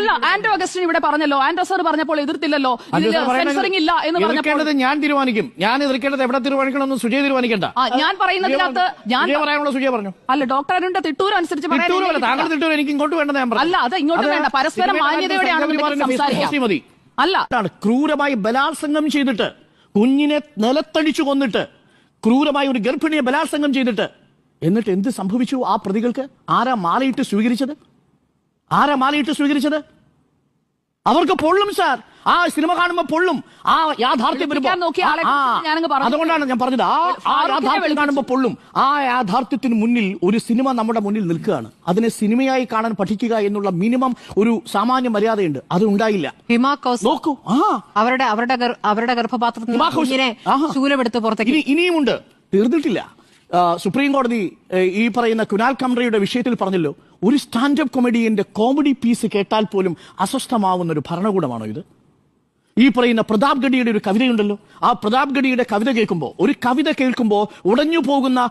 അല്ല, ആന്റോ അഗസ്റ്റിൻ ഇവിടെ പറഞ്ഞല്ലോ, ആന്റോ സാർ പറഞ്ഞപ്പോൾ എതിർത്തില്ലല്ലോ, സെൻസറിംഗ് ഇല്ല എന്ന് പറഞ്ഞപ്പോൾ ഞാൻ തീരുമാനിക്കും. ഞാൻ എതിർക്കേണ്ടത് എവിടെ തീരുമാനിക്കണമെന്ന് സുജയ തീരുമാനിക്കണ്ട. ഞാൻ പറയുന്നതിനകത്ത് ഞാൻ പറയാനുള്ള സുജയ പറഞ്ഞു. അല്ല, ഡോക്ടർ അരുണിന്റെ തിട്ടൂർ അനുസരിച്ച് താങ്കൾ തിട്ടൂർ എനിക്ക് ഇങ്ങോട്ട് വേണ്ടത് ഞാൻ പറഞ്ഞു. അല്ല, അത് ഇങ്ങോട്ട് വേണ്ട, പരസ്പരം മാന്യതയോടെയാണ് സംസാരിക്കാം. മതി. അല്ല, ക്രൂരമായി ബലാത്സംഗം ചെയ്തിട്ട് കുഞ്ഞിനെ നിലത്തടിച്ചു കൊന്നിട്ട് ക്രൂരമായി ഒരു ഗർഭിണിയെ ബലാത്സംഗം ചെയ്തിട്ട് എന്നിട്ട് എന്ത് സംഭവിച്ചു ആ പ്രതികൾക്ക്? ആരാ മാലയിട്ട് സ്വീകരിച്ചത്? അവർക്ക് പൊള്ളും സാർ. ആ സിനിമ കാണുമ്പോ പൊള്ളും. ആ യാഥാർത്ഥ്യം അതുകൊണ്ടാണ് ഞാൻ പറഞ്ഞത്, ആ യാഥാർത്ഥ്യം കാണുമ്പോ പൊള്ളും. ആ യാഥാർത്ഥ്യത്തിന് മുന്നിൽ ഒരു സിനിമ നമ്മുടെ മുന്നിൽ നിൽക്കുകയാണ്. അതിനെ സിനിമയായി കാണാൻ പഠിക്കുക എന്നുള്ള മിനിമം ഒരു സാമാന്യ മര്യാദയുണ്ട്. അത് ഉണ്ടായില്ല. നോക്കൂ, അവരുടെ ഗർഭപാത്രത്തിൽ ഇനിയുമുണ്ട്, തീർന്നിട്ടില്ല. സുപ്രീം കോടതി ഈ പറയുന്ന കുനാൽ കംറയുടെ വിഷയത്തിൽ പറഞ്ഞല്ലോ, ഒരു സ്റ്റാൻഡപ്പ് കൊമഡിയന്റെ കോമഡി പീസ് കേട്ടാൽ പോലും അസ്വസ്ഥമാവുന്ന ഒരു ഭരണകൂടമാണോ ഇത്? ഈ പറയുന്ന പ്രതാപ് ഗഡിയുടെ ഒരു കവിതയുണ്ടല്ലോ, ആ പ്രതാപ് ഗഡിയുടെ കവിത കേൾക്കുമ്പോൾ, ഒരു കവിത കേൾക്കുമ്പോൾ ഉടഞ്ഞു പോകുന്ന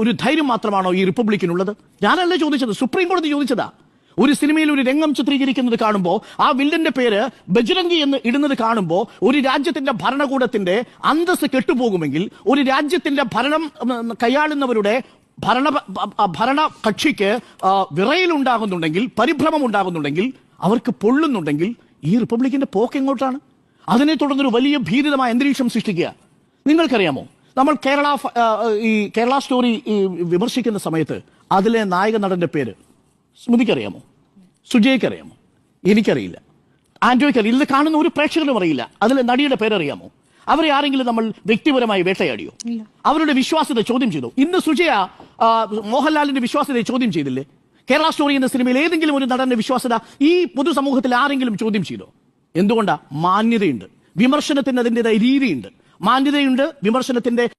ഒരു ധൈര്യം മാത്രമാണോ ഈ റിപ്പബ്ലിക്കിനുള്ളത്? ഞാനല്ല ചോദിച്ചത്, സുപ്രീം കോടതി ചോദിച്ചതാ. ഒരു സിനിമയിൽ ഒരു രംഗം ചിത്രീകരിക്കുന്നത് കാണുമ്പോൾ ആ വില്ലന്റെ പേര് ബജ്രംഗി എന്ന് ഇടുന്നത് കാണുമ്പോൾ ഒരു രാജ്യത്തിന്റെ ഭരണകൂടത്തിന്റെ അന്തസ് കെട്ടുപോകുമെങ്കിൽ, ഒരു രാജ്യത്തിന്റെ ഭരണം കൈയാളുന്നവരുടെ ഭരണ കക്ഷിക്ക് വിറയലുണ്ടാകുന്നുണ്ടെങ്കിൽ, പരിഭ്രമം ഉണ്ടാകുന്നുണ്ടെങ്കിൽ, അവർക്ക് പൊള്ളുന്നുണ്ടെങ്കിൽ, ഈ റിപ്പബ്ലിക്കിന്റെ പോക്ക് എങ്ങോട്ടാണ്? അതിനെ തുടർന്നൊരു വലിയ ഭീതിതമായ അന്തരീക്ഷം സൃഷ്ടിക്കുക. നിങ്ങൾക്കറിയാമോ, നമ്മൾ കേരള സ്റ്റോറി വിമർശിക്കുന്ന സമയത്ത് അതിലെ നായക നടന്റെ പേര് സ്മൃതിക്കറിയാമോ? സുജയ്ക്കറിയാമോ? എനിക്കറിയില്ല, ആന്റോയ്ക്കറിയില്ല. ഇത് കാണുന്ന ഒരു പ്രേക്ഷകനും അറിയില്ല. അതിലെ നടിയുടെ പേരറിയാമോ? അവരെ ആരെങ്കിലും നമ്മൾ വ്യക്തിപരമായി വേട്ടയാടിയോ? അവരുടെ വിശ്വാസ്യത ചോദ്യം ചെയ്തു? ഇന്ന് സുജയ മോഹൻലാലിന്റെ വിശ്വാസ്യതയെ ചോദ്യം ചെയ്തില്ലേ? കേരള സ്റ്റോറി എന്ന സിനിമയിൽ ഏതെങ്കിലും ഒരു നടന്റെ വിശ്വാസ്യത ഈ പൊതുസമൂഹത്തിൽ ആരെങ്കിലും ചോദ്യം ചെയ്തോ? എന്തുകൊണ്ടാ? മാന്യതയുണ്ട്, വിമർശനത്തിന് അതിൻ്റെതായ രീതിയുണ്ട്. മാന്യതയുണ്ട്, വിമർശനത്തിന്റെ